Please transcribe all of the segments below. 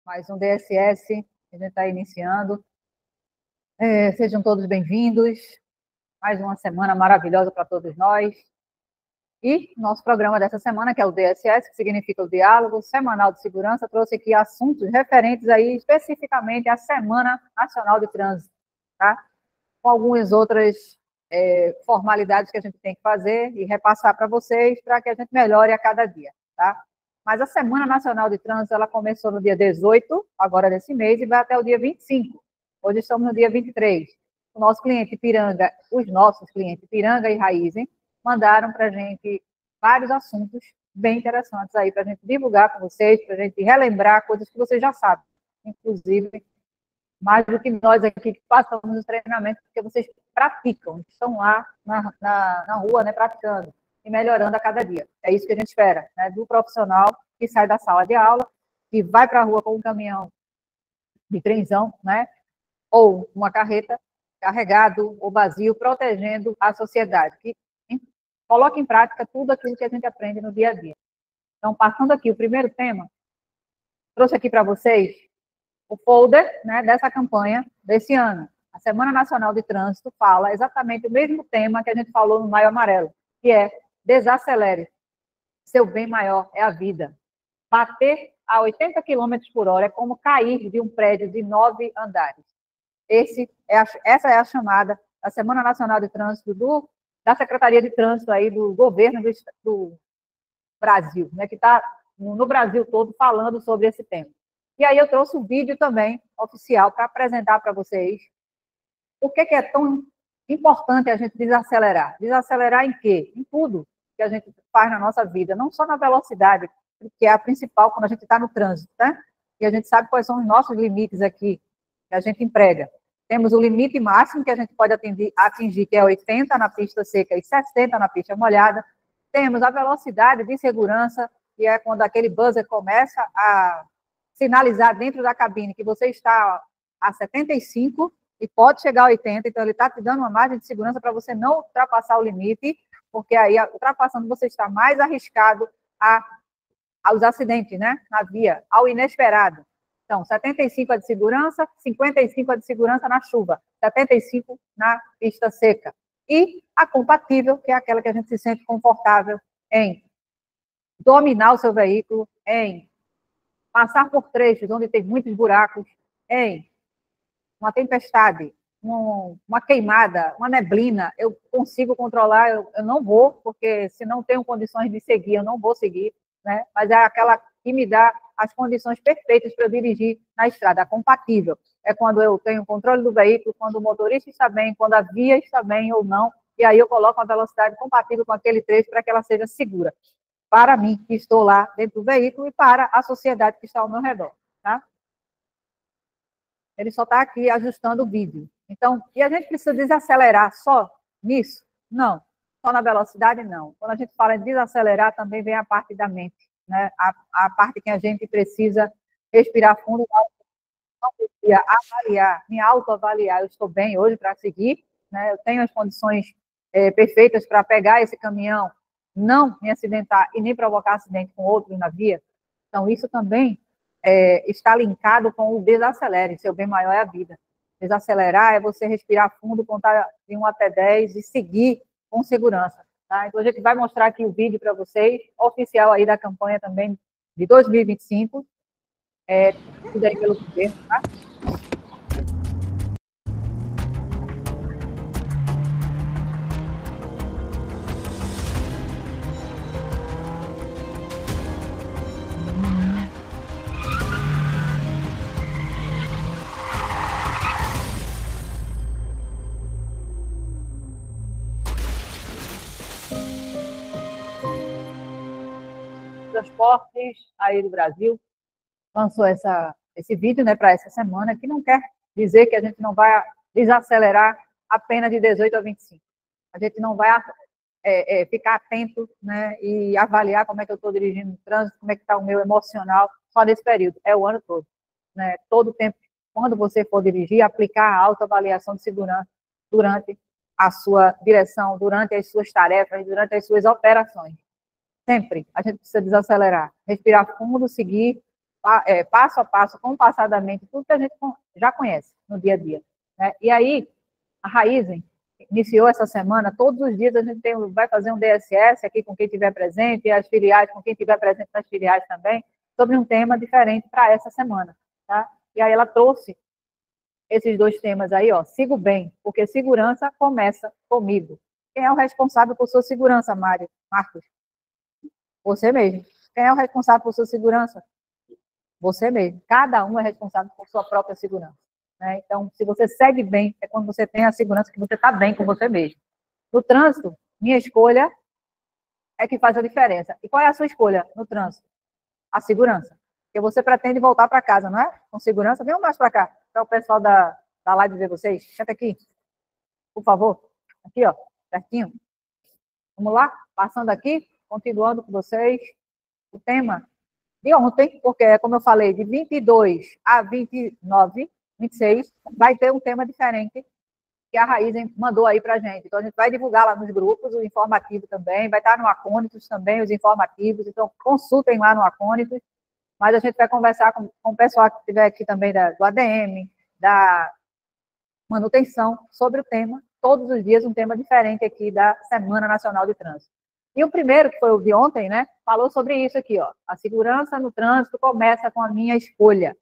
Mais um DSS, a gente está iniciando. Sejam todos bem-vindos. Mais uma semana maravilhosa para todos nós. E nosso programa dessa semana, que é o DSS, que significa o Diálogo Semanal de Segurança, trouxe aqui assuntos referentes aí especificamente à Semana Nacional de Trânsito, tá? Com algumas outras formalidades que a gente tem que fazer e repassar para vocês, para que a gente melhore a cada dia, tá? Mas a Semana Nacional de Trânsito, ela começou no dia 18, agora desse mês, e vai até o dia 25. Hoje estamos no dia 23. O nosso cliente Ipiranga, os nossos clientes Ipiranga e Raizen, mandaram para a gente vários assuntos bem interessantes aí para a gente divulgar com vocês, para a gente relembrar coisas que vocês já sabem, inclusive mais do que nós aqui que passamos o treinamento, porque vocês praticam, estão lá na rua, né, praticando e melhorando a cada dia. É isso que a gente espera, né, do profissional que sai da sala de aula, que vai para a rua com um caminhão de trenzão, né, ou uma carreta, carregado ou vazio, protegendo a sociedade, que coloca em prática tudo aquilo que a gente aprende no dia a dia. Então, passando aqui o primeiro tema, trouxe aqui para vocês o folder, né, dessa campanha desse ano. A Semana Nacional de Trânsito fala exatamente o mesmo tema que a gente falou no Maio Amarelo, que é desacelere. Seu bem maior é a vida. Bater a 80 km por hora é como cair de um prédio de 9 andares. Essa é a chamada da Semana Nacional de Trânsito da Secretaria de Trânsito aí do governo do Brasil, né, que está no Brasil todo falando sobre esse tema. E aí eu trouxe um vídeo também oficial para apresentar para vocês por que é tão importante a gente desacelerar. Desacelerar em quê? Em tudo que a gente faz na nossa vida, não só na velocidade, que é a principal quando a gente está no trânsito, né? E a gente sabe quais são os nossos limites aqui que a gente emprega. Temos o limite máximo que a gente pode atingir, que é 80 na pista seca e 60 na pista molhada. Temos a velocidade de segurança, que é quando aquele buzzer começa a sinalizar dentro da cabine que você está a 75 e pode chegar a 80, então ele está te dando uma margem de segurança para você não ultrapassar o limite, porque aí, ultrapassando, você está mais arriscado aos acidentes, né, na via, ao inesperado. Então, 75 é de segurança, 55 é de segurança na chuva, 75 na pista seca. E a compatível, que é aquela que a gente se sente confortável em dominar o seu veículo, em passar por trechos onde tem muitos buracos, em uma tempestade, uma queimada, uma neblina, eu consigo controlar, eu não vou, porque se não tenho condições de seguir, eu não vou seguir, né? Mas é aquela que me dá as condições perfeitas para eu dirigir na estrada. A compatível é quando eu tenho o controle do veículo, quando o motorista está bem, quando a via está bem ou não, e aí eu coloco uma velocidade compatível com aquele trecho para que ela seja segura. Para mim, que estou lá dentro do veículo, e para a sociedade que está ao meu redor, tá? Ele só está aqui ajustando o vídeo. Então, e a gente precisa desacelerar só nisso? Não. Só na velocidade, não. Quando a gente fala em desacelerar, também vem a parte da mente, né? A parte que a gente precisa respirar fundo, avaliar, me autoavaliar. Eu estou bem hoje para seguir, né? Eu tenho as condições perfeitas para pegar esse caminhão, não me acidentar e nem provocar acidente com outros na via. Então, isso também está linkado com o desacelere, seu bem maior é a vida. Desacelerar é você respirar fundo, contar de 1 até 10 e seguir com segurança. Tá? Então, a gente vai mostrar aqui o vídeo para vocês, oficial aí da campanha também de 2025, tudo aí pelo governo, tá? Transportes aí do Brasil lançou esse vídeo, né, para essa semana, que não quer dizer que a gente não vai desacelerar apenas de 18 a 25. A gente não vai ficar atento, né, e avaliar como é que eu estou dirigindo no trânsito, como é que está o meu emocional só nesse período. É o ano todo, né? Todo o tempo, quando você for dirigir, aplicar a autoavaliação de segurança durante a sua direção durante as suas tarefas, durante as suas operações. Sempre a gente precisa desacelerar, respirar fundo, seguir passo a passo, compassadamente, tudo que a gente já conhece no dia a dia, né? E aí, a Raizen iniciou essa semana, todos os dias a gente vai fazer um DSS aqui com quem estiver presente, e as filiais, com quem estiver presente nas filiais também, sobre um tema diferente para essa semana, tá? E aí ela trouxe esses dois temas aí, ó, sigo bem, porque segurança começa comigo. Quem é o responsável por sua segurança, Marcos? Você mesmo. Quem é o responsável por sua segurança? Você mesmo. Cada um é responsável por sua própria segurança, né? Então, se você segue bem, é quando você tem a segurança que você está bem com você mesmo. No trânsito, minha escolha é que faz a diferença. E qual é a sua escolha no trânsito? A segurança. Porque você pretende voltar para casa, não é? Com segurança. Venham mais para cá, para o pessoal da live ver vocês. Senta aqui, por favor. Aqui, ó, certinho. Vamos lá? Passando aqui, continuando com vocês. O tema de ontem, porque, como eu falei, de 22 a 29, 26, vai ter um tema diferente que a Raizen mandou aí para a gente. Então, a gente vai divulgar lá nos grupos, o informativo também, vai estar no Acônitos também, os informativos, então consultem lá no Acônitos, mas a gente vai conversar com o pessoal que estiver aqui também do ADM, da manutenção, sobre o tema, todos os dias um tema diferente aqui da Semana Nacional de Trânsito. E o primeiro, que foi o de ontem, né, falou sobre isso aqui, ó, a segurança no trânsito começa com a minha escolha.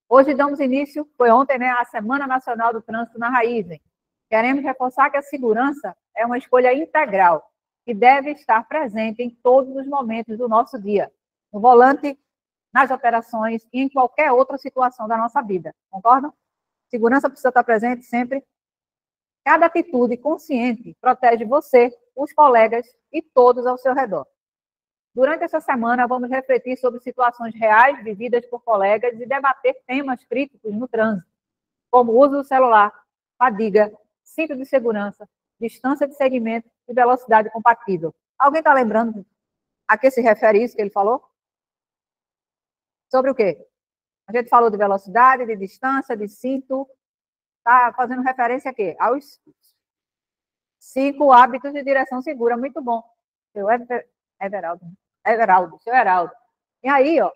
Hoje damos início, foi ontem, né, a Semana Nacional do Trânsito na Raizen. Queremos reforçar que a segurança é uma escolha integral, que deve estar presente em todos os momentos do nosso dia, no volante, nas operações e em qualquer outra situação da nossa vida. Concordam? Segurança precisa estar presente sempre. Cada atitude consciente protege você, os colegas e todos ao seu redor. Durante essa semana, vamos refletir sobre situações reais vividas por colegas e debater temas críticos no trânsito, como o uso do celular, fadiga, cinto de segurança, distância de segmento e velocidade compatível. Alguém está lembrando a que se refere isso que ele falou? Sobre o quê? A gente falou de velocidade, de distância, de cinto. Está fazendo referência a quê? Aos 5 hábitos de direção segura. Muito bom. Seu Everaldo. E aí, ó,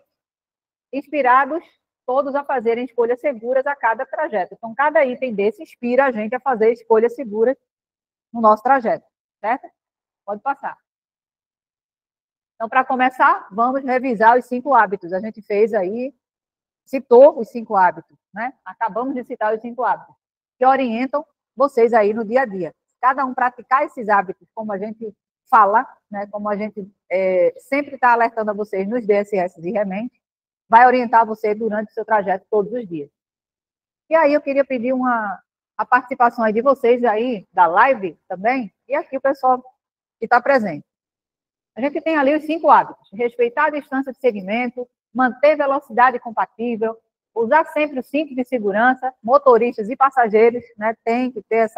inspirados todos a fazerem escolhas seguras a cada trajeto. Então, cada item desse inspira a gente a fazer escolhas seguras no nosso trajeto, certo? Pode passar. Então, para começar, vamos revisar os 5 hábitos. A gente fez aí, citou os 5 hábitos, né? Acabamos de citar os 5 hábitos, que orientam vocês aí no dia a dia. Cada um praticar esses hábitos, como a gente fala, né? Como a gente sempre está alertando a vocês nos DSS e remente, vai orientar você durante o seu trajeto todos os dias. E aí eu queria pedir a participação aí de vocês aí, da live também, e aqui o pessoal que está presente. A gente tem ali os 5 hábitos: respeitar a distância de segmento, manter velocidade compatível, usar sempre o cinto de segurança, motoristas e passageiros, né, tem que ter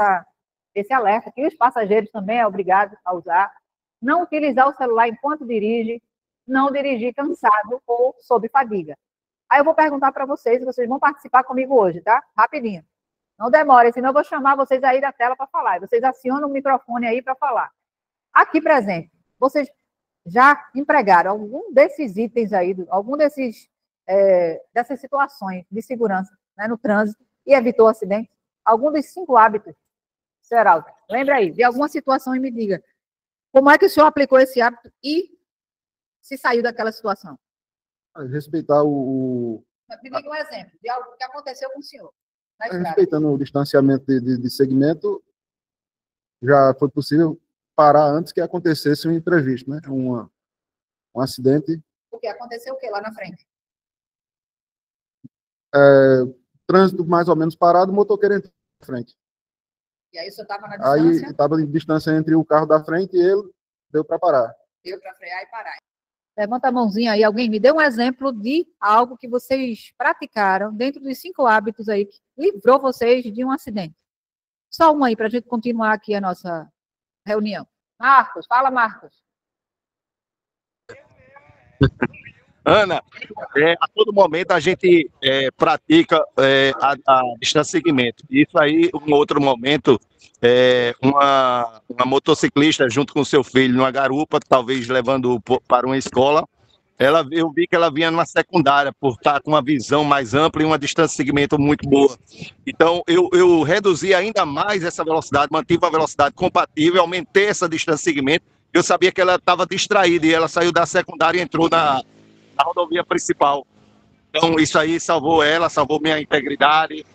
esse alerta, que os passageiros também é obrigado a usar, não utilizar o celular enquanto dirige, não dirigir cansado ou sob fadiga. Aí eu vou perguntar para vocês, vocês vão participar comigo hoje, tá? Rapidinho. Não demore, senão eu vou chamar vocês aí da tela para falar. Vocês acionam o microfone aí para falar. Aqui presente, vocês já empregaram algum desses itens aí, algum dessas situações de segurança, né, no trânsito e evitou acidente? Algum dos 5 hábitos, Geraldo? Lembra aí, de alguma situação e me diga. Como é que o senhor aplicou esse hábito e se saiu daquela situação? Respeitar o... Me diga um exemplo de algo que aconteceu com o senhor. Respeitando o distanciamento de segmento, já foi possível parar antes que acontecesse um imprevisto, né? Um acidente. O que aconteceu o que lá na frente? Trânsito mais ou menos parado, o motoqueiro entrou na frente. E aí o senhor estava na distância? Aí estava em distância entre o carro da frente e ele, deu para parar. Deu para frear e parar. Levanta a mãozinha aí, alguém me dê um exemplo de algo que vocês praticaram dentro dos 5 hábitos aí que livrou vocês de um acidente. Só um aí para a gente continuar aqui a nossa reunião. Marcos, fala, Marcos. Ana, a todo momento a gente pratica a distância de segmento. Isso aí, um outro momento, uma motociclista junto com seu filho numa garupa, talvez levando para uma escola. Eu vi que ela vinha numa secundária, por estar com uma visão mais ampla e uma distância de segmento muito boa. Então, eu reduzi ainda mais essa velocidade, mantive a velocidade compatível, aumentei essa distância de segmento. Eu sabia que ela estava distraída e ela saiu da secundária e entrou na rodovia principal. Então, isso aí salvou ela, salvou minha integridade,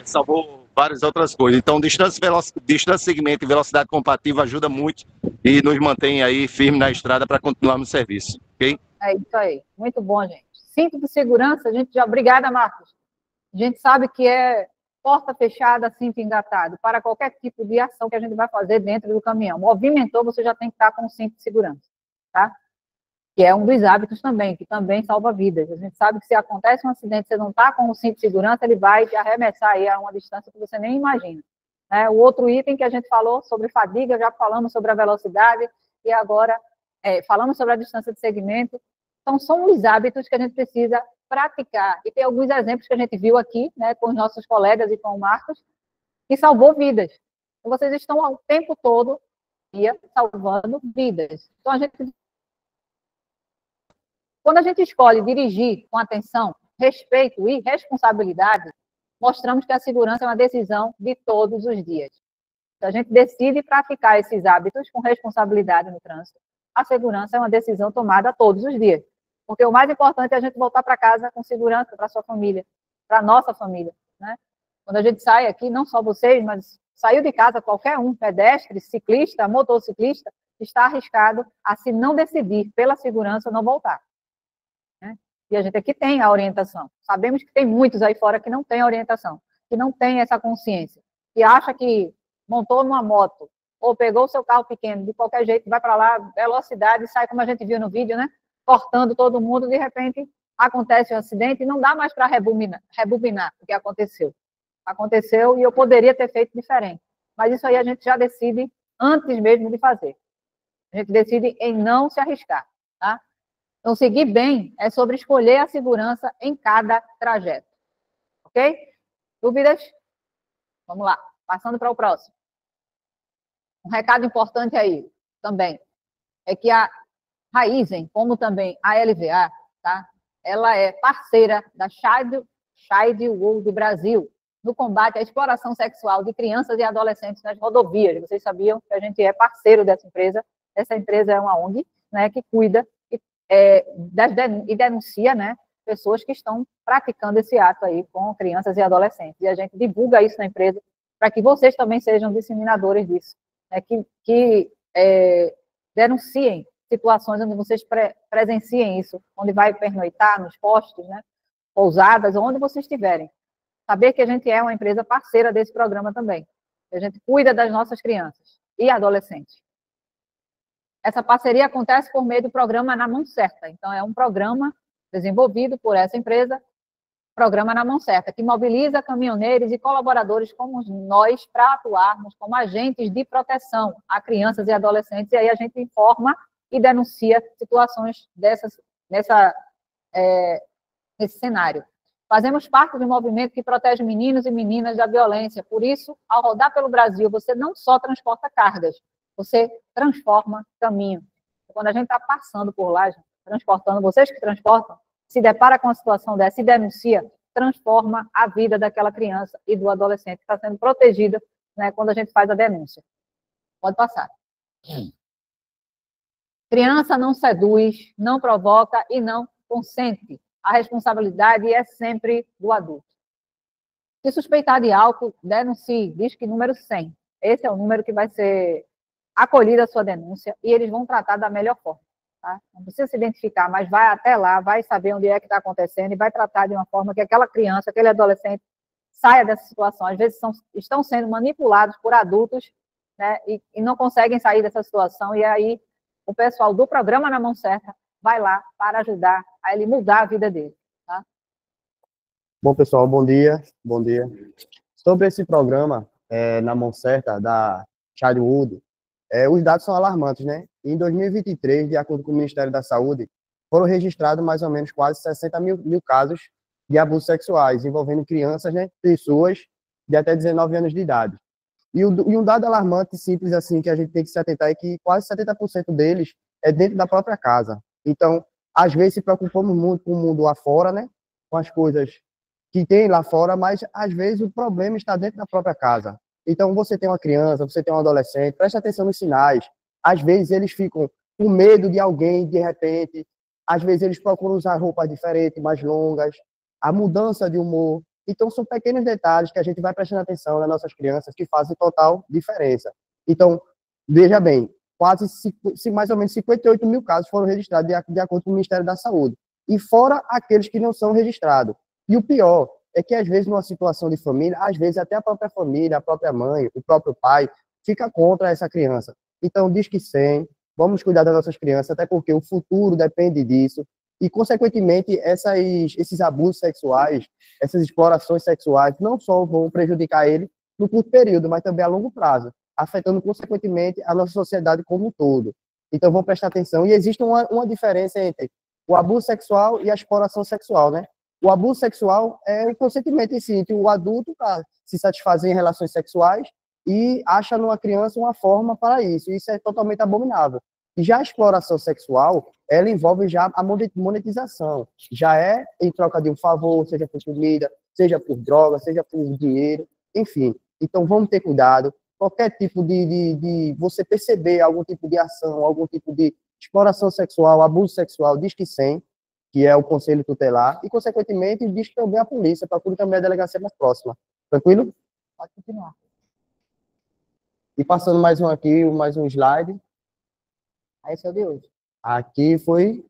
salvou várias outras coisas. Então, distância de segmento e velocidade compatível ajuda muito e nos mantém aí firme na estrada para continuar no serviço, ok? É isso aí. Muito bom, gente. Cinto de segurança, a gente já... Obrigada, Marcos. A gente sabe que é porta fechada, cinto engatado, para qualquer tipo de ação que a gente vai fazer dentro do caminhão. Movimentou, você já tem que estar com o cinto de segurança, tá? Que é um dos hábitos também, que também salva vidas. A gente sabe que se acontece um acidente, você não está com o cinto de segurança, ele vai te arremessar aí a uma distância que você nem imagina. Né? O outro item que a gente falou sobre fadiga, já falamos sobre a velocidade, e agora falamos sobre a distância de segmento. Então, são os hábitos que a gente precisa praticar. E tem alguns exemplos que a gente viu aqui, né, com os nossos colegas e com o Marcos, que salvou vidas. Então, vocês estão o tempo todo salvando vidas. Então, quando a gente escolhe dirigir com atenção, respeito e responsabilidade, mostramos que a segurança é uma decisão de todos os dias. Então, a gente decide praticar esses hábitos com responsabilidade no trânsito. A segurança é uma decisão tomada todos os dias. Porque o mais importante é a gente voltar para casa com segurança para a sua família, para a nossa família. Né? Quando a gente sai aqui, não só vocês, mas saiu de casa qualquer um, pedestre, ciclista, motociclista, está arriscado a, se não decidir pela segurança, não voltar. Né? E a gente aqui tem a orientação. Sabemos que tem muitos aí fora que não têm a orientação, que não têm essa consciência, que acha que montou numa moto ou pegou o seu carro pequeno, de qualquer jeito, vai para lá, velocidade, sai como a gente viu no vídeo, né? Cortando todo mundo, de repente acontece um acidente e não dá mais para rebobinar o que aconteceu. Aconteceu e eu poderia ter feito diferente. Mas isso aí a gente já decide antes mesmo de fazer. A gente decide em não se arriscar, tá? Então, seguir bem é sobre escolher a segurança em cada trajeto. Ok? Dúvidas? Vamos lá, passando para o próximo. Um recado importante aí também é que a Raizen, como também a LVA, tá? Ela é parceira da Child World Brasil no combate à exploração sexual de crianças e adolescentes nas rodovias. Vocês sabiam que a gente é parceiro dessa empresa? Essa empresa é uma ONG, né, que cuida e denuncia, né, pessoas que estão praticando esse ato aí com crianças e adolescentes. E a gente divulga isso na empresa para que vocês também sejam disseminadores disso, né, que denunciem situações onde vocês presenciem isso, onde vai pernoitar, nos postos, né, pousadas, onde vocês estiverem. Saber que a gente é uma empresa parceira desse programa também. A gente cuida das nossas crianças e adolescentes. Essa parceria acontece por meio do programa Na Mão Certa. Então, é um programa desenvolvido por essa empresa, Programa Na Mão Certa, que mobiliza caminhoneiros e colaboradores como nós para atuarmos como agentes de proteção a crianças e adolescentes. E aí a gente informa e denuncia situações nesse cenário. Fazemos parte de um movimento que protege meninos e meninas da violência. Por isso, ao rodar pelo Brasil, você não só transporta cargas, você transforma caminho. Quando a gente está passando por lá, gente, transportando, vocês que transportam, se depara com uma situação dessa e denuncia, transforma a vida daquela criança e do adolescente que está sendo protegida, né, quando a gente faz a denúncia. Pode passar. Criança não seduz, não provoca e não consente. A responsabilidade é sempre do adulto. Se suspeitar de álcool, denuncie, diz que número 100. Esse é o número que vai ser acolhida a sua denúncia e eles vão tratar da melhor forma. Tá? Não precisa se identificar, mas vai até lá, vai saber onde é que está acontecendo e vai tratar de uma forma que aquela criança, aquele adolescente saia dessa situação. Às vezes estão sendo manipulados por adultos, né, e não conseguem sair dessa situação, e aí o pessoal do programa Na Mão Certa vai lá para ajudar a ele mudar a vida dele. Tá? Bom, pessoal, bom dia. Bom dia. Sobre esse programa Na Mão Certa, da Childwood, os dados são alarmantes, né? Em 2023, de acordo com o Ministério da Saúde, foram registrados mais ou menos quase 60 mil casos de abusos sexuais envolvendo crianças, né, pessoas de até 19 anos de idade. E um dado alarmante simples assim que a gente tem que se atentar é que quase 70% deles é dentro da própria casa. Então, às vezes se preocupamos muito com o mundo lá fora, né? Com as coisas que tem lá fora, mas às vezes o problema está dentro da própria casa. Então, você tem uma criança, você tem um adolescente, preste atenção nos sinais. Às vezes eles ficam com medo de alguém de repente, às vezes eles procuram usar roupas diferentes, mais longas, a mudança de humor. Então, são pequenos detalhes que a gente vai prestando atenção nas nossas crianças que fazem total diferença. Então, veja bem, mais ou menos 58 mil casos foram registrados de acordo com o Ministério da Saúde. E fora aqueles que não são registrados. E o pior é que, às vezes, numa situação de família, às vezes até a própria família, a própria mãe, o próprio pai, fica contra essa criança. Então, diz que sim, vamos cuidar das nossas crianças, até porque o futuro depende disso. E, consequentemente, esses abusos sexuais, essas explorações sexuais, não só vão prejudicar ele no curto período, mas também a longo prazo, afetando, consequentemente, a nossa sociedade como um todo. Então, vamos prestar atenção. E existe uma diferença entre o abuso sexual e a exploração sexual, né? O abuso sexual é o consentimento em si, entre o adulto para se satisfazer em relações sexuais e acha numa criança uma forma para isso. Isso é totalmente abominável. E já a exploração sexual, ela envolve já a monetização. Já é em troca de um favor, seja por comida, seja por droga, seja por dinheiro, enfim. Então, vamos ter cuidado. Qualquer tipo de você perceber algum tipo de ação, algum tipo de exploração sexual, abuso sexual, diz que sim, que é o Conselho Tutelar, e, consequentemente, diz que também a polícia, procura também a delegacia mais próxima. Tranquilo? Pode continuar. E passando mais um slide. Esse é o de hoje. Aqui foi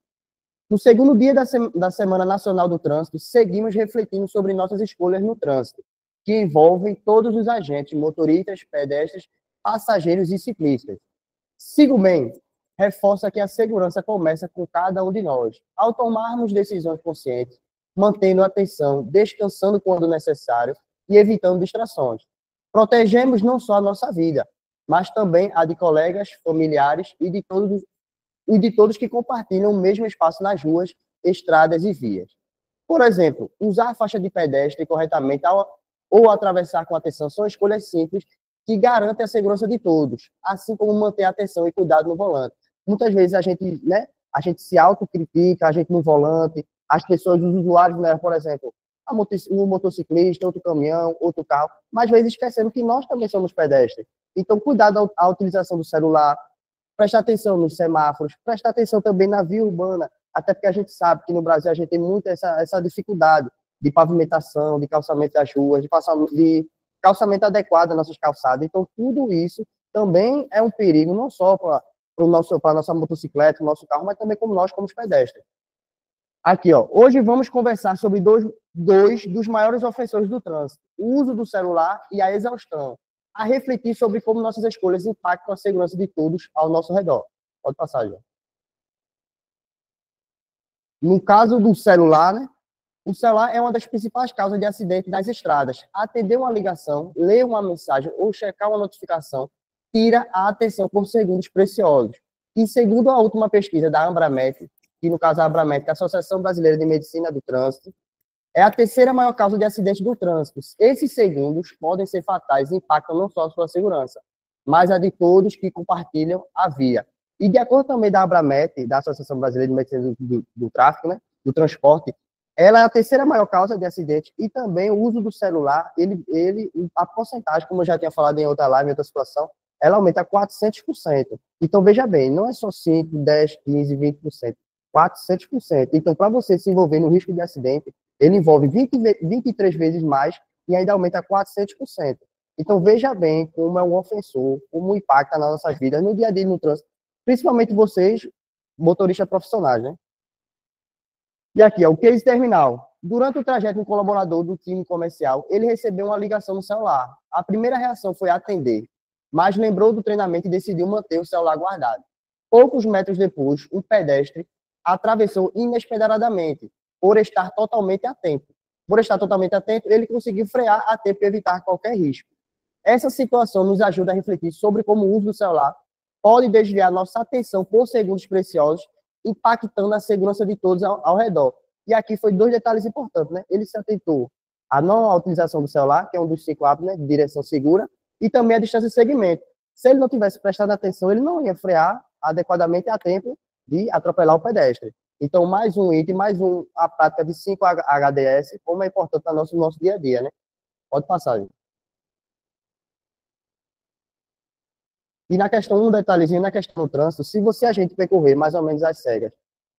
no segundo dia da Semana Nacional do Trânsito, seguimos refletindo sobre nossas escolhas no trânsito, que envolvem todos os agentes, motoristas, pedestres, passageiros e ciclistas. Sigo bem, reforça que a segurança começa com cada um de nós. Ao tomarmos decisões conscientes, mantendo a atenção, descansando quando necessário e evitando distrações. Protegemos não só a nossa vida, mas também a de colegas, familiares e de todos que compartilham o mesmo espaço nas ruas, estradas e vias. Por exemplo, usar a faixa de pedestre corretamente ou atravessar com atenção são escolhas simples que garantem a segurança de todos, assim como manter a atenção e cuidado no volante. Muitas vezes a gente se autocritica, a gente no volante, as pessoas, os usuários, né, por exemplo, um motociclista, outro caminhão, outro carro, mas às vezes esquecendo que nós também somos pedestres. Então, cuidado à utilização do celular, prestar atenção nos semáforos, prestar atenção também na via urbana, até porque a gente sabe que no Brasil a gente tem muito essa dificuldade de pavimentação, de calçamento das ruas, de calçamento adequado às nossas calçadas. Então, tudo isso também é um perigo, não só para a nossa motocicleta, o nosso carro, mas também como nós, como pedestres. Aqui, ó, hoje vamos conversar sobre dois dos maiores ofensores do trânsito, o uso do celular e a exaustão, a refletir sobre como nossas escolhas impactam a segurança de todos ao nosso redor. Pode passar, João. No caso do celular, né? O celular é uma das principais causas de acidente nas estradas. Atender uma ligação, ler uma mensagem ou checar uma notificação tira a atenção por segundos preciosos. E segundo a última pesquisa da Abramet, que no caso a Abramet, que é a Associação Brasileira de Medicina do Trânsito, é a terceira maior causa de acidente do trânsito. Esses segundos podem ser fatais e impactam não só a sua segurança, mas a de todos que compartilham a via. E de acordo também da Abramet, da Associação Brasileira de Medicina do Tráfego, né, do Transporte, ela é a terceira maior causa de acidente e também o uso do celular, a porcentagem, como eu já tinha falado em outra live, em outra situação, ela aumenta 400%. Então, veja bem, não é só 5, 10, 15, 20%, 400%. Então, para você se envolver no risco de acidente, ele envolve 23 vezes mais e ainda aumenta 400%. Então, veja bem como é um ofensor, como impacta nas nossas vidas, no dia a dia, no trânsito, principalmente vocês, motoristas profissionais, né? E aqui, o case terminal. Durante o trajeto, um colaborador do time comercial, ele recebeu uma ligação no celular. A primeira reação foi atender, mas lembrou do treinamento e decidiu manter o celular guardado. Poucos metros depois, um pedestre atravessou inesperadamente, por estar totalmente atento. Por estar totalmente atento, ele conseguiu frear a tempo e evitar qualquer risco. Essa situação nos ajuda a refletir sobre como o uso do celular pode desviar nossa atenção por segundos preciosos, impactando a segurança de todos ao redor. E aqui foi 2 detalhes importantes, né? Ele se atentou à não utilização do celular, que é um dos 5 hábitos, né, de direção segura, e também a distância de segmento. Se ele não tivesse prestado atenção, ele não ia frear adequadamente a tempo de atropelar o pedestre. Então, mais um item, a prática de 5 HDS, como é importante para no nosso dia a dia, né? Pode passar, gente. E na questão, um detalhezinho, na questão do trânsito, se a gente percorrer mais ou menos as cegas,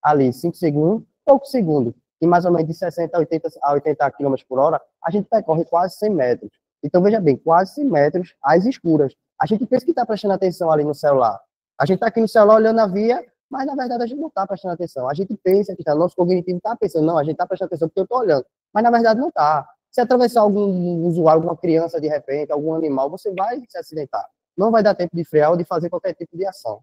ali 5 segundos, poucos segundos, e mais ou menos de 60 a 80 km por hora, a gente percorre quase 100 metros. Então, veja bem, quase 100 metros às escuras. A gente pensa que está prestando atenção ali no celular. A gente está aqui no celular olhando a via, mas na verdade a gente não está prestando atenção. A gente pensa que nosso cognitivo está pensando, não, a gente está prestando atenção porque eu estou olhando. Mas na verdade não está. Se atravessar algum usuário, alguma criança de repente, algum animal, você vai se acidentar. Não vai dar tempo de frear ou de fazer qualquer tipo de ação.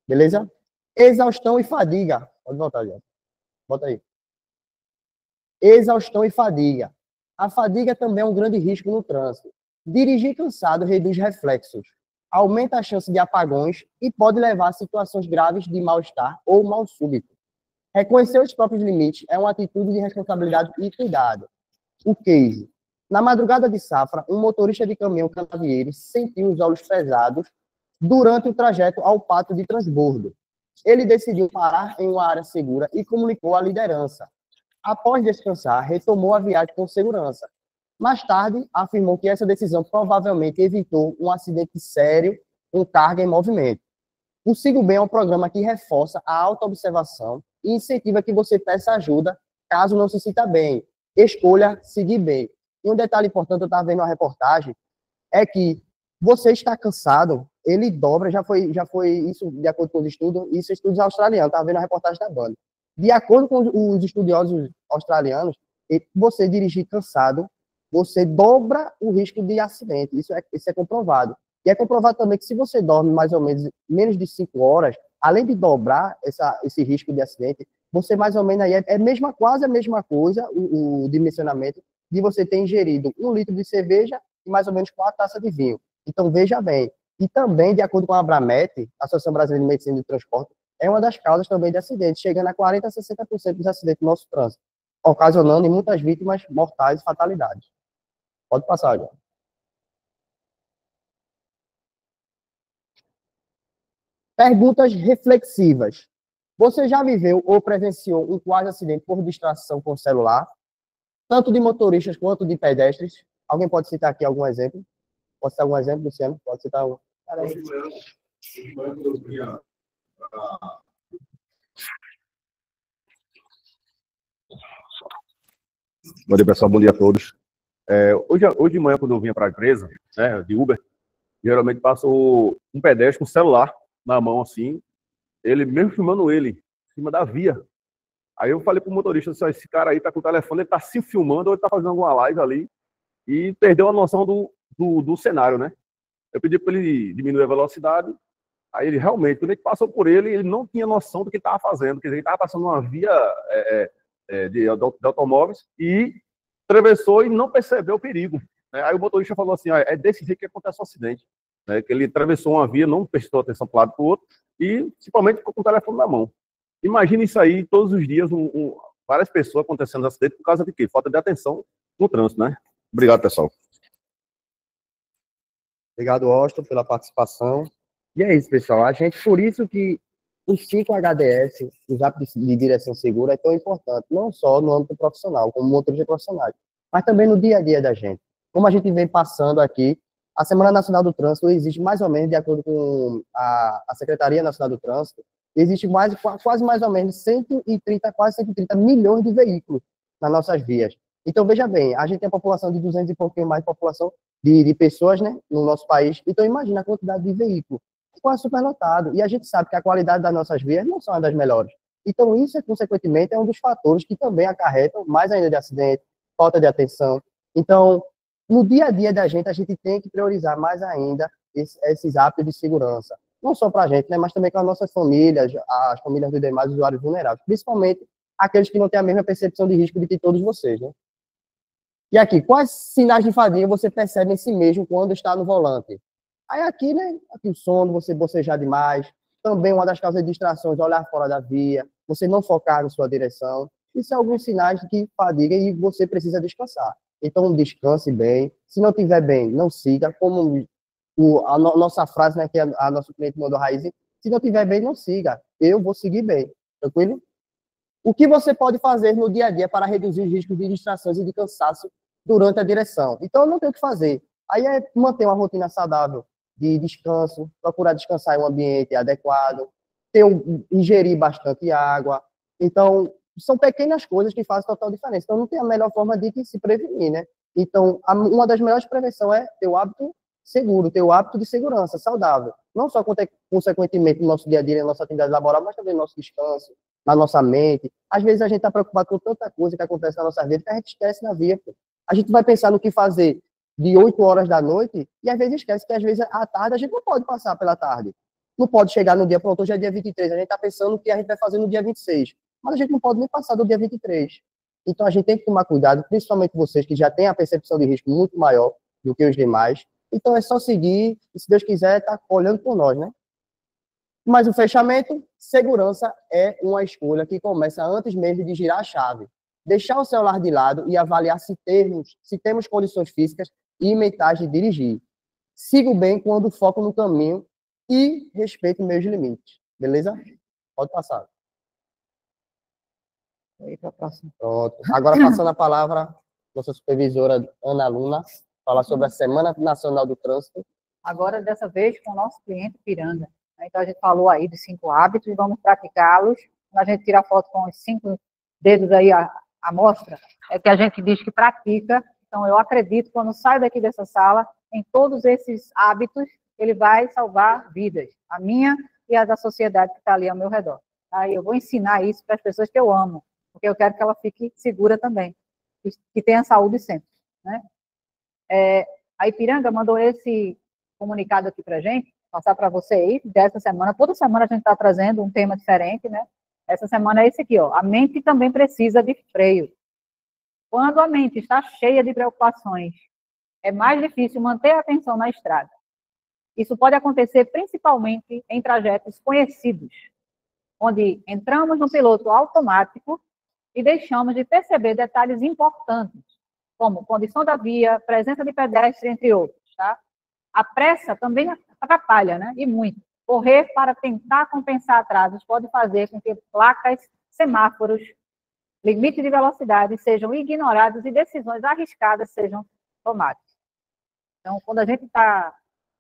Beleza? Exaustão e fadiga. Pode voltar, gente. Bota aí. Exaustão e fadiga. A fadiga também é um grande risco no trânsito. Dirigir cansado reduz reflexos, aumenta a chance de apagões e pode levar a situações graves de mal-estar ou mal súbito. Reconhecer os próprios limites é uma atitude de responsabilidade e cuidado. O case. Na madrugada de safra, um motorista de caminhão canavieiro sentiu os olhos pesados durante o trajeto ao pátio de transbordo. Ele decidiu parar em uma área segura e comunicou à liderança. Após descansar, retomou a viagem com segurança. Mais tarde, afirmou que essa decisão provavelmente evitou um acidente sério com carga em movimento. O Sigo Bem é um programa que reforça a autoobservação e incentiva que você peça ajuda caso não se sinta bem. Escolha seguir bem. E um detalhe importante, eu estava vendo uma reportagem, é que você está cansado, ele dobra, já foi isso de acordo com os estudos, isso estudos australianos, estava vendo a reportagem da banda. De acordo com os estudiosos australianos, você dirigir cansado, você dobra o risco de acidente. Isso é comprovado. E é comprovado também que se você dorme mais ou menos de 5 horas, além de dobrar esse risco de acidente, você mais ou menos aí quase a mesma coisa, o dimensionamento, de você ter ingerido 1 litro de cerveja e mais ou menos 4 taças de vinho. Então, veja bem. E também, de acordo com a Abramet, a Associação Brasileira de Medicina do Transporte, é uma das causas também de acidentes, chegando a 40% a 60% dos acidentes no nosso trânsito, ocasionando muitas vítimas mortais e fatalidades. Pode passar, já. Perguntas reflexivas. Você já viveu ou presenciou um quase acidente por distração com o celular? Tanto de motoristas quanto de pedestres? Alguém pode citar aqui algum exemplo? Pode citar algum exemplo, Luciano? Pode citar um. Bom dia, pessoal. Bom dia a todos. Hoje de manhã, quando eu vinha para a empresa, né, de Uber, geralmente passa um pedestre com o celular na mão, assim, ele mesmo filmando ele, em cima da via. Aí eu falei pro motorista, assim, esse cara aí tá com o telefone, ele tá se filmando ou ele tá fazendo alguma live ali e perdeu a noção do cenário, né? Eu pedi para ele diminuir a velocidade, aí ele realmente, quando ele passou por ele não tinha noção do que estava fazendo, quer dizer, ele estava passando uma via de automóveis e atravessou e não percebeu o perigo. Né? Aí o motorista falou assim, é desse jeito que acontece o acidente. Né? Que ele atravessou uma via, não prestou atenção para o lado e para o outro, e principalmente ficou com o telefone na mão. Imagina isso aí, todos os dias, várias pessoas acontecendo acidente por causa de quê? Falta de atenção no trânsito, né? Obrigado, pessoal. Obrigado, Austin, pela participação. E é isso, pessoal. Por isso que os 5 HDS, os hábitos de direção segura, é tão importante, não só no âmbito profissional, como motorista profissional, mas também no dia a dia da gente. Como a gente vem passando aqui, a Semana Nacional do Trânsito existe mais ou menos, de acordo com a Secretaria Nacional do Trânsito, existe quase mais ou menos quase 130 milhões de veículos nas nossas vias. Então, veja bem, a gente tem a população de 200 e pouquinho mais de população de pessoas, né, no nosso país. Então, imagina a quantidade de veículos. Quase superlotado. E a gente sabe que a qualidade das nossas vias não são as das melhores. Então, isso, consequentemente, é um dos fatores que também acarretam mais ainda de acidente, falta de atenção. Então, no dia a dia da gente, a gente tem que priorizar mais ainda esses hábitos de segurança. Não só para a gente, né, mas também com as nossas famílias, as famílias dos demais usuários vulneráveis. Principalmente aqueles que não têm a mesma percepção de risco de que todos vocês, né? E aqui, quais sinais de fadiga você percebe em si mesmo quando está no volante? Aí aqui, né, aqui o sono, você bocejar demais, também uma das causas de distrações, olhar fora da via, você não focar na sua direção. Isso são alguns sinais de que fadiga e você precisa descansar. Então, descanse bem. Se não estiver bem, não siga. Como nossa frase, né, que a nosso cliente mandou, Raiz, se não estiver bem, não siga. Eu vou seguir bem. Tranquilo? O que você pode fazer no dia a dia para reduzir os riscos de distrações e de cansaço durante a direção? Então, eu não tenho o que fazer. Aí é manter uma rotina saudável de descanso, procurar descansar em um ambiente adequado, ingerir bastante água. Então, são pequenas coisas que fazem total diferença. Então, não tem a melhor forma de se prevenir, né? Então, uma das melhores prevenções é ter o hábito seguro, ter o hábito de segurança, saudável. Não só, consequentemente, no nosso dia a dia, na nossa atividade laboral, mas também no nosso descanso, na nossa mente. Às vezes, a gente está preocupado com tanta coisa que acontece na nossa vida que a gente esquece na via. A gente vai pensar no que fazer de 8 horas da noite e, às vezes, esquece que, às vezes, à tarde, a gente não pode passar pela tarde. Não pode chegar no dia, pronto, hoje é dia 23, a gente está pensando o que a gente vai fazer no dia 26. Mas a gente não pode nem passar do dia 23. Então, a gente tem que tomar cuidado, principalmente vocês que já têm a percepção de risco muito maior do que os demais. Então, é só seguir e, se Deus quiser, tá olhando por nós, né? Mas o fechamento, segurança é uma escolha que começa antes mesmo de girar a chave. Deixar o celular de lado e avaliar se temos condições físicas e mentais de dirigir. Sigo bem quando foco no caminho e respeito meus limites. Beleza? Pode passar. Aí para a próxima. Pronto. Agora, passando a palavra à nossa supervisora Ana Luna, falar sobre a Semana Nacional do Trânsito. Agora, dessa vez, com o nosso cliente Piranga. Então, a gente falou aí de 5 hábitos e vamos praticá-los. Quando a gente tira a foto com os 5 dedos aí, a mostra, é que a gente diz que pratica. Então, eu acredito, quando saio daqui dessa sala, em todos esses hábitos, ele vai salvar vidas. A minha e a da sociedade que está ali ao meu redor. Aí eu vou ensinar isso para as pessoas que eu amo, porque eu quero que ela fique segura também, que tenha saúde sempre, né? A Ipiranga mandou esse comunicado aqui para a gente, passar para você aí, dessa semana. Toda semana a gente está trazendo um tema diferente, né? Essa semana é esse aqui, ó. A mente também precisa de freio. Quando a mente está cheia de preocupações, é mais difícil manter a atenção na estrada. Isso pode acontecer principalmente em trajetos conhecidos, onde entramos no piloto automático e deixamos de perceber detalhes importantes, como condição da via, presença de pedestre, entre outros, tá? A pressa também atrapalha, né? E muito. Correr para tentar compensar atrasos pode fazer com que placas, semáforos, limite de velocidade sejam ignorados e decisões arriscadas sejam tomadas. Então, quando a gente está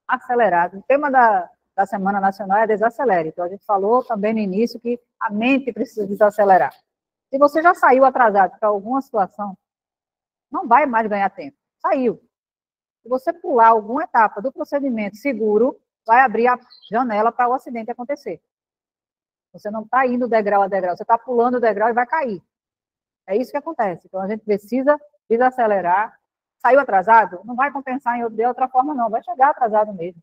acelerado, o tema da Semana Nacional é desacelere. Então, a gente falou também no início que a mente precisa desacelerar. Se você já saiu atrasado para alguma situação, não vai mais ganhar tempo. Saiu. Se você pular alguma etapa do procedimento seguro, vai abrir a janela para o acidente acontecer. Você não está indo degrau a degrau, você está pulando o degrau e vai cair. É isso que acontece. Então, a gente precisa desacelerar. Saiu atrasado? Não vai compensar de outra forma, não. Vai chegar atrasado mesmo.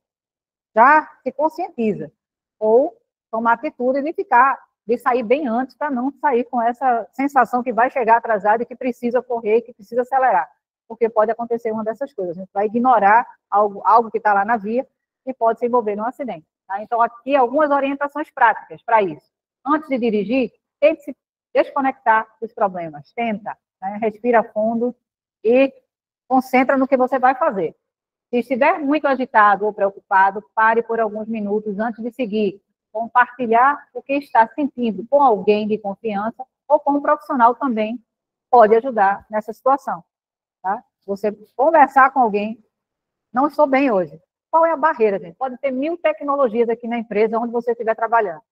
Já se conscientiza. Ou tomar atitude de sair bem antes, para não sair com essa sensação que vai chegar atrasado e que precisa correr, que precisa acelerar. Porque pode acontecer uma dessas coisas. A gente vai ignorar algo que está lá na via e pode se envolver num acidente. Tá? Então, aqui, algumas orientações práticas para isso. Antes de dirigir, tente se desconectar dos problemas. Tenta, né? Respira fundo e concentra no que você vai fazer. Se estiver muito agitado ou preocupado, pare por alguns minutos antes de seguir. Compartilhar o que está sentindo com alguém de confiança ou com um profissional também pode ajudar nessa situação. Tá? Você conversar com alguém, não estou bem hoje. Qual é a barreira, gente? Pode ter 1000 tecnologias aqui na empresa onde você estiver trabalhando.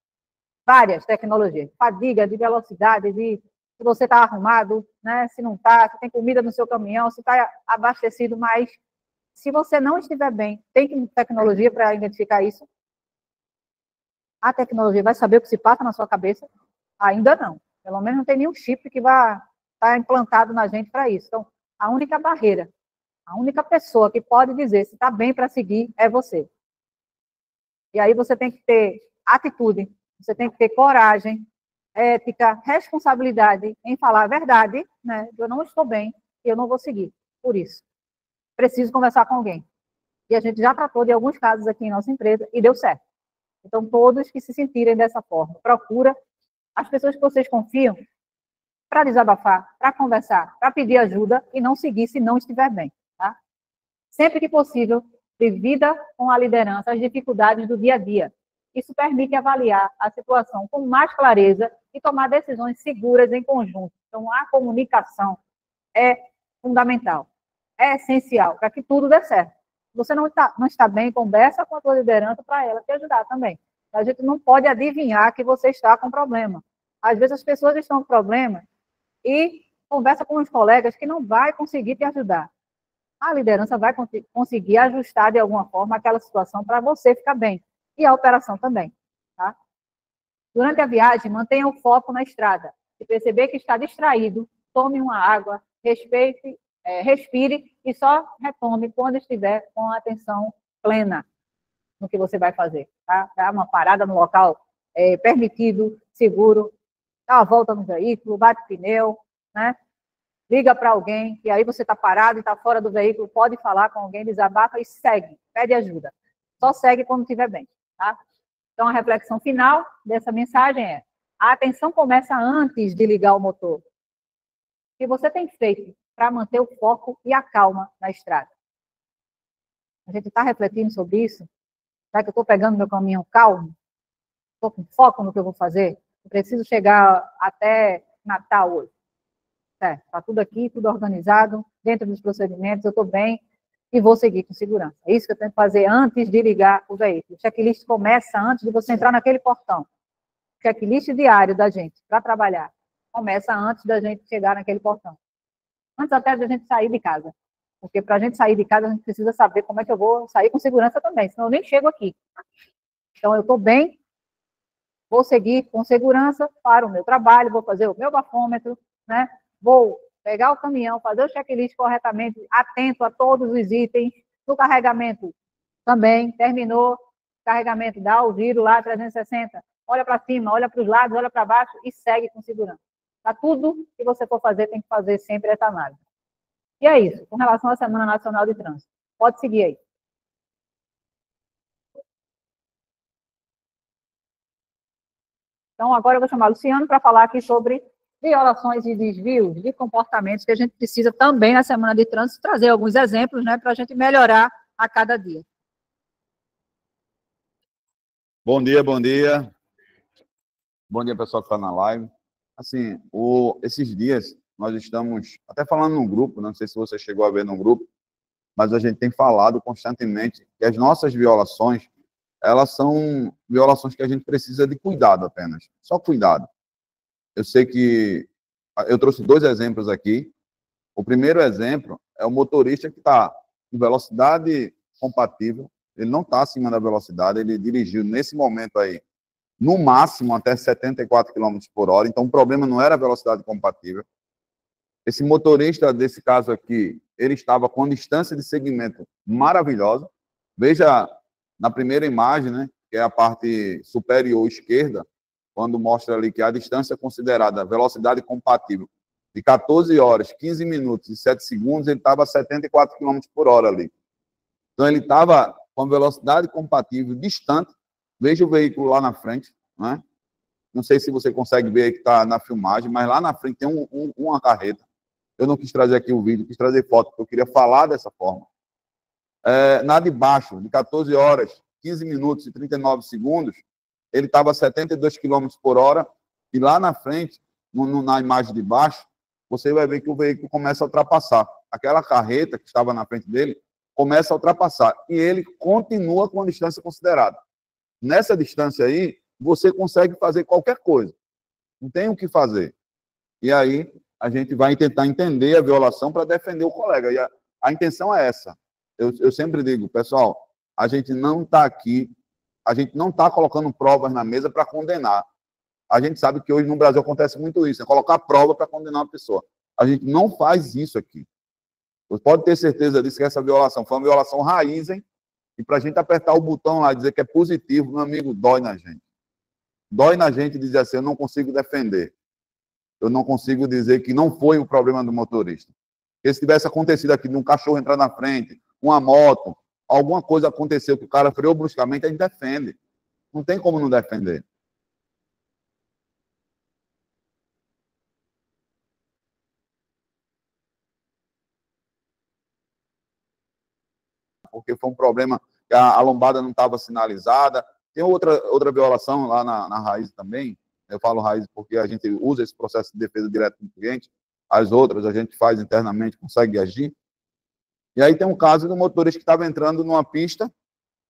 Várias tecnologias. Fadiga, de velocidade, de se você está arrumado, né? Se não está, se tem comida no seu caminhão, se está abastecido, mas se você não estiver bem, tem tecnologia para identificar isso? A tecnologia vai saber o que se passa na sua cabeça? Ainda não. Pelo menos não tem nenhum chip que vai estar implantado na gente para isso. Então, a única barreira, a única pessoa que pode dizer se está bem para seguir é você. E aí você tem que ter atitude, você tem que ter coragem, ética, responsabilidade em falar a verdade, né? Eu não estou bem e eu não vou seguir. Por isso, preciso conversar com alguém. E a gente já tratou de alguns casos aqui em nossa empresa e deu certo. Então, todos que se sentirem dessa forma, procura as pessoas que vocês confiam para desabafar, para conversar, para pedir ajuda e não seguir se não estiver bem, tá? Sempre que possível, divida com a liderança as dificuldades do dia a dia. Isso permite avaliar a situação com mais clareza e tomar decisões seguras em conjunto. Então, a comunicação é fundamental, é essencial para que tudo dê certo. Se você não está bem, conversa com a sua liderança para ela te ajudar também. A gente não pode adivinhar que você está com problema. Às vezes as pessoas estão com problema e conversa com os colegas que não vai conseguir te ajudar. A liderança vai conseguir ajustar de alguma forma aquela situação para você ficar bem. E a operação também. Tá? Durante a viagem, mantenha o foco na estrada. Se perceber que está distraído, tome uma água, respire e só retome quando estiver com a atenção plena no que você vai fazer. Tá? Dá uma parada no local permitido, seguro, dá uma volta no veículo, bate pneu, né? Liga para alguém, e aí você está parado e está fora do veículo, pode falar com alguém, desabafa e segue, pede ajuda. Só segue quando estiver bem. Tá? Então, a reflexão final dessa mensagem é: a atenção começa antes de ligar o motor. O que você tem feito para manter o foco e a calma na estrada? A gente está refletindo sobre isso? Será que eu estou pegando meu caminho calmo? Estou com foco no que eu vou fazer? Eu preciso chegar até Natal hoje. Está tudo aqui, tudo organizado, dentro dos procedimentos, eu estou bem e vou seguir com segurança. É isso que eu tenho que fazer antes de ligar o veículo. O checklist começa antes de você entrar naquele portão. O checklist diário da gente para trabalhar começa antes da gente chegar naquele portão. Antes até da gente sair de casa. Porque para a gente sair de casa, a gente precisa saber como é que eu vou sair com segurança também, senão eu nem chego aqui. Então, eu estou bem, vou seguir com segurança para o meu trabalho, vou fazer o meu bafômetro, né? Vou pegar o caminhão, fazer o checklist corretamente, atento a todos os itens. No carregamento também, terminou, carregamento, dá o giro lá, 360, olha para cima, olha para os lados, olha para baixo e segue com segurança. Tá? Tudo que você for fazer, tem que fazer sempre essa análise. E é isso, com relação à Semana Nacional de Trânsito. Pode seguir aí. Então, agora eu vou chamar o Luciano para falar aqui sobre violações e desvios de comportamentos que a gente precisa também na Semana de Trânsito trazer alguns exemplos, né, para a gente melhorar a cada dia. Bom dia, bom dia. Bom dia, pessoal que está na live. Assim, esses dias nós estamos até falando no grupo, não sei se você chegou a ver no grupo, mas a gente tem falado constantemente que as nossas violações, elas são violações que a gente precisa de cuidado apenas, só cuidado. Eu sei que eu trouxe 2 exemplos aqui. O primeiro exemplo é o motorista que está em velocidade compatível, ele não está acima da velocidade, ele dirigiu nesse momento aí, no máximo até 74 km por hora, então o problema não era a velocidade compatível. Esse motorista desse caso aqui, ele estava com distância de segmento maravilhosa. Veja na primeira imagem, né, que é a parte superior esquerda, quando mostra ali que a distância considerada velocidade compatível de 14 horas, 15 minutos e 7 segundos, ele estava a 74 km por hora ali. Então, ele estava com velocidade compatível distante. Veja o veículo lá na frente, né? Não sei se você consegue ver que está na filmagem, mas lá na frente tem uma carreta. Eu não quis trazer aqui o vídeo, quis trazer foto, porque eu queria falar dessa forma. Na de baixo, de 14 horas, 15 minutos e 39 segundos, ele estava a 72 km por hora, e lá na frente, na imagem de baixo, você vai ver que o veículo começa a ultrapassar. Aquela carreta que estava na frente dele começa a ultrapassar, e ele continua com a distância considerada. Nessa distância aí, você consegue fazer qualquer coisa. Não tem o que fazer. E aí, a gente vai tentar entender a violação para defender o colega. E a intenção é essa. Eu sempre digo, pessoal, a gente não está aqui, a gente não está colocando provas na mesa para condenar. A gente sabe que hoje no Brasil acontece muito isso, é colocar prova para condenar uma pessoa. A gente não faz isso aqui. Você pode ter certeza disso, que essa violação foi uma violação raiz, hein? E para a gente apertar o botão lá e dizer que é positivo, meu amigo, dói na gente. Dói na gente dizer assim, eu não consigo defender. Eu não consigo dizer que não foi o problema do motorista. Porque se tivesse acontecido aqui de um cachorro entrar na frente, uma moto, alguma coisa aconteceu que o cara freou bruscamente, a gente defende. Não tem como não defender. porque foi um problema que a lombada não estava sinalizada. Tem outra violação lá na raiz também. Eu falo raiz porque a gente usa esse processo de defesa direto do cliente. As outras a gente faz internamente, consegue agir. E aí tem um caso do motorista que estava entrando numa pista,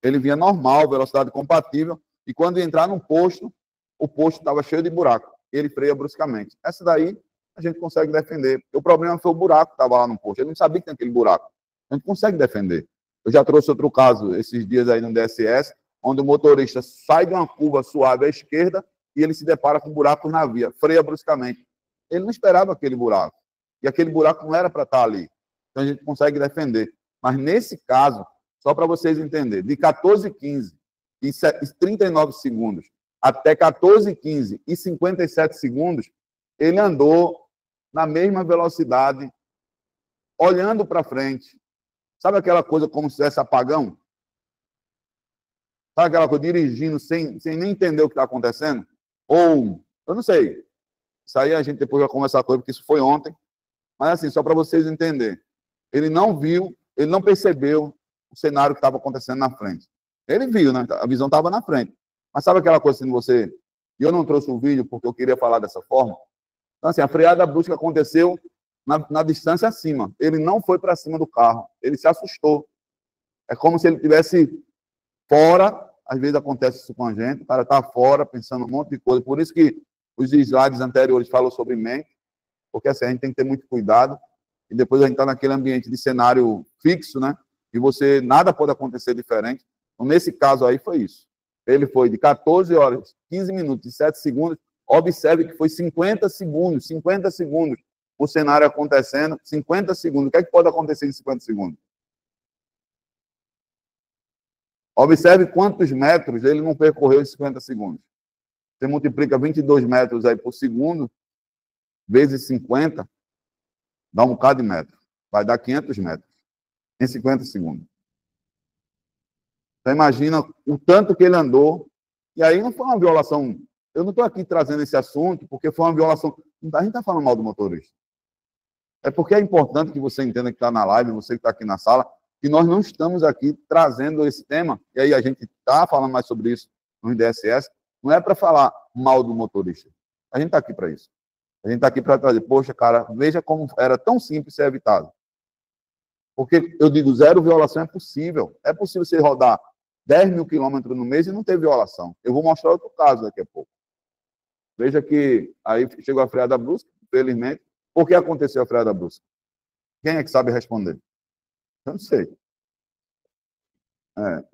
ele vinha normal, velocidade compatível, e quando ia entrar num posto, o posto estava cheio de buraco. Ele freia bruscamente. Essa daí a gente consegue defender. O problema foi o buraco que estava lá no posto. Ele não sabia que tem aquele buraco. A gente consegue defender. Eu já trouxe outro caso esses dias aí no DSS, onde o motorista sai de uma curva suave à esquerda e ele se depara com buracos na via, freia bruscamente. Ele não esperava aquele buraco. E aquele buraco não era para estar ali. Então a gente consegue defender. Mas nesse caso, só para vocês entenderem, de 14h15 e 39 segundos até 14h15 e 57 segundos, ele andou na mesma velocidade, olhando para frente. Sabe aquela coisa como se tivesse apagão? Sabe aquela coisa, dirigindo sem nem entender o que está acontecendo? Ou, eu não sei. Isso aí a gente depois vai conversar com ele, porque isso foi ontem. Mas assim, só para vocês entenderem. Ele não viu, ele não percebeu o cenário que estava acontecendo na frente. Ele viu, né? A visão estava na frente. Mas sabe aquela coisa assim, você... E eu não trouxe o vídeo porque eu queria falar dessa forma. Então, assim, a freada brusca aconteceu na distância acima. Ele não foi para cima do carro. Ele se assustou. É como se ele estivesse fora. Às vezes acontece isso com a gente. O cara está fora, pensando um monte de coisa. Por isso que os slides anteriores falam sobre mente. Porque assim, a gente tem que ter muito cuidado. E depois a gente está naquele ambiente de cenário fixo, né? E você, nada pode acontecer diferente. Então, nesse caso aí, foi isso. Ele foi de 14 horas, 15 minutos e 7 segundos. Observe que foi 50 segundos o cenário acontecendo, 50 segundos. O que é que pode acontecer em 50 segundos? Observe quantos metros ele não percorreu em 50 segundos. Você multiplica 22 metros aí por segundo, vezes 50, dá um bocado de metro. Vai dar 500 metros em 50 segundos. Então, imagina o tanto que ele andou. E aí não foi uma violação. Eu não estou aqui trazendo esse assunto porque foi uma violação. A gente está falando mal do motorista. É porque é importante que você entenda que está na live, você que está aqui na sala, que nós não estamos aqui trazendo esse tema. E aí a gente está falando mais sobre isso no DSS. Não é para falar mal do motorista. A gente está aqui para isso. A gente está aqui para trazer, poxa, cara, veja como era tão simples ser evitado. Porque eu digo, zero violação é possível. É possível você rodar 10 mil quilômetros no mês e não ter violação. Eu vou mostrar outro caso daqui a pouco. Veja que aí chegou a freada brusca, infelizmente. Por que aconteceu a freada brusca? Quem é que sabe responder? Eu não sei.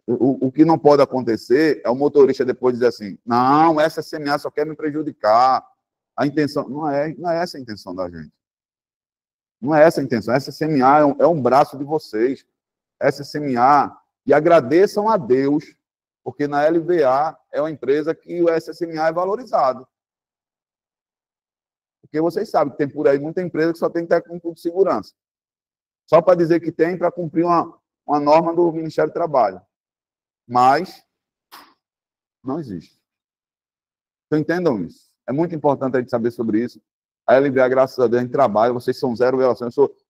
O que não pode acontecer é o motorista depois dizer assim, não, essa SMA só quer me prejudicar. A intenção não é essa a intenção da gente. Não é essa a intenção. Essa SMA é um braço de vocês. Essa SMA, e agradeçam a Deus, porque na LVA é uma empresa que o SSMA é valorizado. Porque vocês sabem que tem por aí muita empresa que só tem técnico de segurança. Só para dizer que tem para cumprir uma norma do Ministério do Trabalho. Mas não existe. Então entendam isso. É muito importante a gente saber sobre isso. A LVA, graças a Deus, a gente trabalha, vocês são zero violação.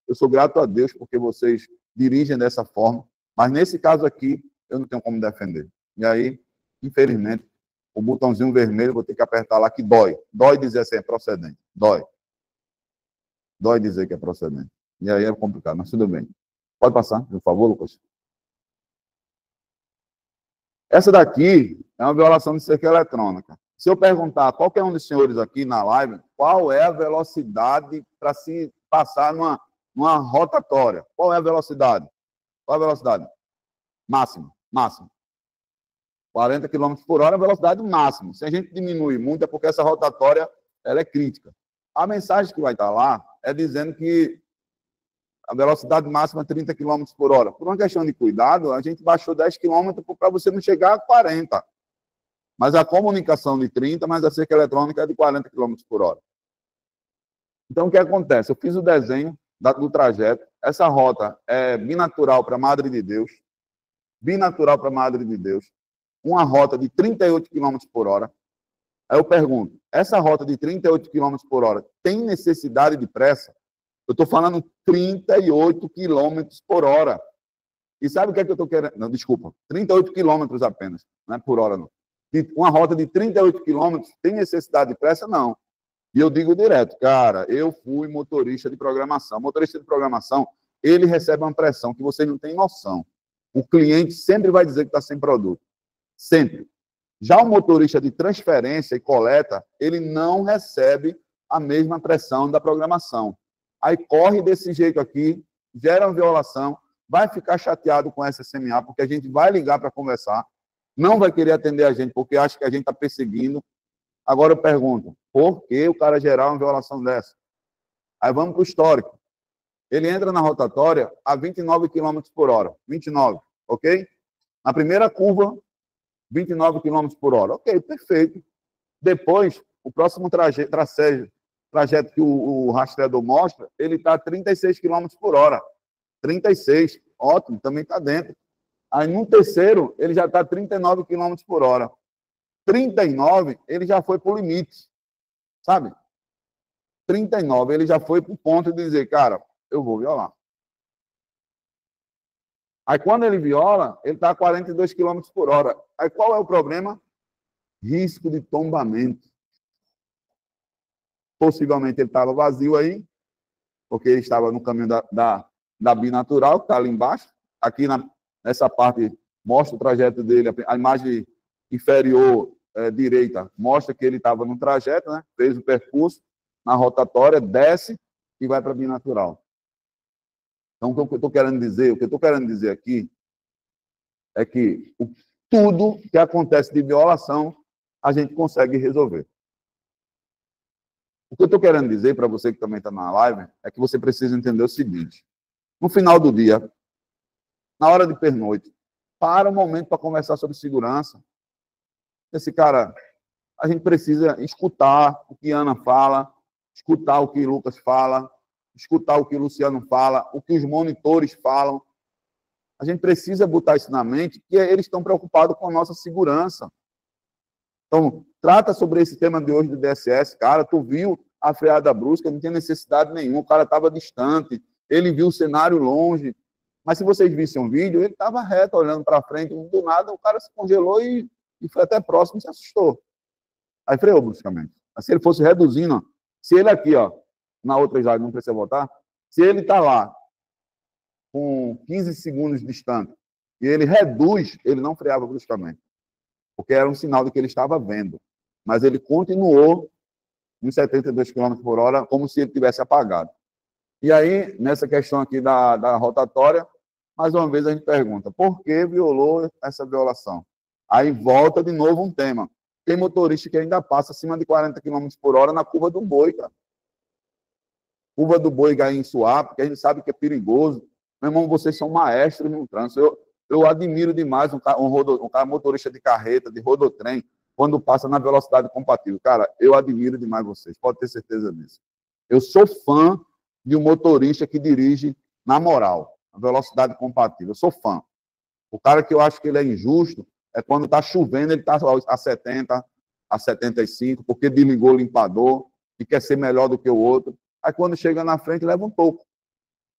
Eu sou grato a Deus porque vocês dirigem dessa forma. Mas nesse caso aqui, eu não tenho como defender. E aí, infelizmente, o botãozinho vermelho, eu vou ter que apertar lá que dói. Dói dizer assim, é procedente. Dói. Dói dizer que é procedente. E aí é complicado, mas tudo bem. Pode passar, por favor, Lucas. Essa daqui é uma violação de cerca eletrônica. Se eu perguntar a qualquer um dos senhores aqui na live, qual é a velocidade para se passar numa rotatória? Qual é a velocidade? Qual a velocidade? Máxima. 40 km por hora é a velocidade máxima. Se a gente diminuir muito, é porque essa rotatória ela é crítica. A mensagem que vai estar lá é dizendo que a velocidade máxima é 30 km por hora. Por uma questão de cuidado, a gente baixou 10 km para você não chegar a 40. Mas a comunicação de 30, mas a cerca eletrônica é de 40 km por hora. Então, o que acontece? Eu fiz o desenho do trajeto. Essa rota é binatural para Madre de Deus. Binatural para Madre de Deus. Uma rota de 38 km por hora. Aí eu pergunto, essa rota de 38 km por hora tem necessidade de pressa? Eu estou falando 38 km por hora. E sabe o que é que eu estou querendo? Não, desculpa, 38 quilômetros apenas, não é por hora, não. Uma rota de 38 quilômetros, tem necessidade de pressa? Não. E eu digo direto, cara, eu fui motorista de programação. Motorista de programação, ele recebe uma pressão que vocês não têm noção. O cliente sempre vai dizer que está sem produto. Sempre. Já o motorista de transferência e coleta, ele não recebe a mesma pressão da programação. Aí corre desse jeito aqui, gera uma violação, vai ficar chateado com essa SMA, porque a gente vai ligar para conversar, não vai querer atender a gente, porque acha que a gente está perseguindo. Agora eu pergunto, por que o cara gerar uma violação dessa? Aí vamos para o histórico. Ele entra na rotatória a 29 km por hora. 29, ok? Na primeira curva, 29 km por hora. Ok, perfeito. Depois, o próximo trajeto que o rastreador mostra, ele está a 36 km por hora. 36, ótimo, também está dentro. Aí no terceiro, ele já está a 39 km por hora. 39, ele já foi para o limite, sabe? 39, ele já foi para o ponto de dizer, cara, eu vou violar. Aí quando ele viola, ele está a 42 km por hora. Aí qual é o problema? Risco de tombamento. Possivelmente ele estava vazio aí, porque ele estava no caminho da binatural, que está ali embaixo. Aqui nessa parte mostra o trajeto dele, a imagem inferior direita mostra que ele estava no trajeto, né? Fez o percurso na rotatória, desce e vai para a binatural. Então, o que eu estou querendo dizer aqui é que tudo que acontece de violação, a gente consegue resolver. O que eu estou querendo dizer para você que também está na live é que você precisa entender o seguinte. No final do dia, na hora de pernoite, para um momento para conversar sobre segurança. Esse cara, a gente precisa escutar o que Ana fala, escutar o que Lucas fala, escutar o que Luciano fala, o que os monitores falam. A gente precisa botar isso na mente, que eles estão preocupados com a nossa segurança. Então, trata sobre esse tema de hoje do DSS. Cara, tu viu a freada brusca, não tinha necessidade nenhuma, o cara estava distante, ele viu o cenário longe. Mas se vocês vissem um vídeo, ele estava reto, olhando para frente, do nada o cara se congelou e foi até próximo e se assustou. Aí freou bruscamente. Mas se ele fosse reduzindo, ó, se ele aqui, ó, na outra slide, não precisa voltar, se ele está lá com 15 segundos distante e ele reduz, ele não freava bruscamente, porque era um sinal de que ele estava vendo. Mas ele continuou em 72 km por hora, como se ele tivesse apagado. E aí, nessa questão aqui da rotatória, mais uma vez a gente pergunta, por que violou essa violação? Aí volta de novo um tema. Tem motorista que ainda passa acima de 40 km por hora na curva do Boi, cara. Curva do Boi em Suape, porque a gente sabe que é perigoso. Meu irmão, vocês são maestros no trânsito. Eu admiro demais um cara motorista de carreta, de rodotrem, quando passa na velocidade compatível. Cara, eu admiro demais vocês, pode ter certeza disso. Eu sou fã de um motorista que dirige na moral, na velocidade compatível. Eu sou fã. O cara que eu acho que ele é injusto é quando está chovendo, ele está a 70, a 75, porque desligou o limpador e quer ser melhor do que o outro. Aí quando chega na frente, leva um toco.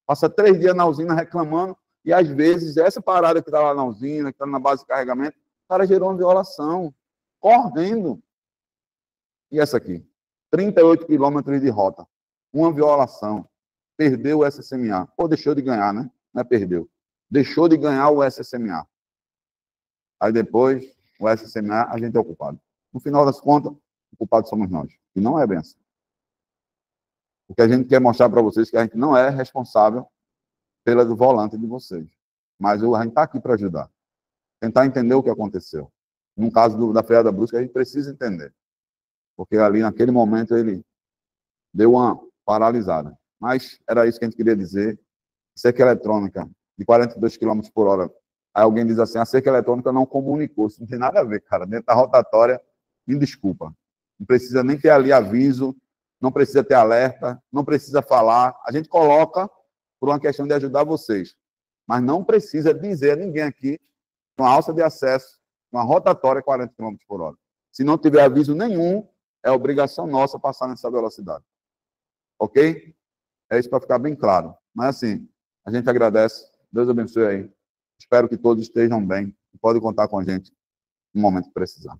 Passa 3 dias na usina reclamando, e às vezes essa parada que está lá na usina, que está na base de carregamento, o cara gerou uma violação, correndo. E essa aqui? 38 quilômetros de rota. Uma violação. Perdeu o SSMA. Ou deixou de ganhar, né? Não é perdeu. Deixou de ganhar o SSMA. Aí depois, o SSMA, a gente é o culpado. No final das contas, o culpado somos nós. E não é bem assim. Porque a gente quer mostrar para vocês que a gente não é responsável pela do volante de vocês. Mas a gente está aqui para ajudar. Tentar entender o que aconteceu. No caso da freada brusca, a gente precisa entender. Porque ali, naquele momento, ele deu uma paralisada. Mas era isso que a gente queria dizer. Cerca eletrônica de 42 km por hora. Aí alguém diz assim, a cerca eletrônica não comunicou. Isso não tem nada a ver, cara. Dentro da rotatória, me desculpa. Não precisa nem ter ali aviso, não precisa ter alerta, não precisa falar. A gente coloca por uma questão de ajudar vocês. Mas não precisa dizer a ninguém aqui uma alça de acesso, uma rotatória 40 km por hora. Se não tiver aviso nenhum, é obrigação nossa passar nessa velocidade. Ok? É isso para ficar bem claro. Mas assim, a gente agradece. Deus abençoe aí. Espero que todos estejam bem. Pode contar com a gente no momento que precisar.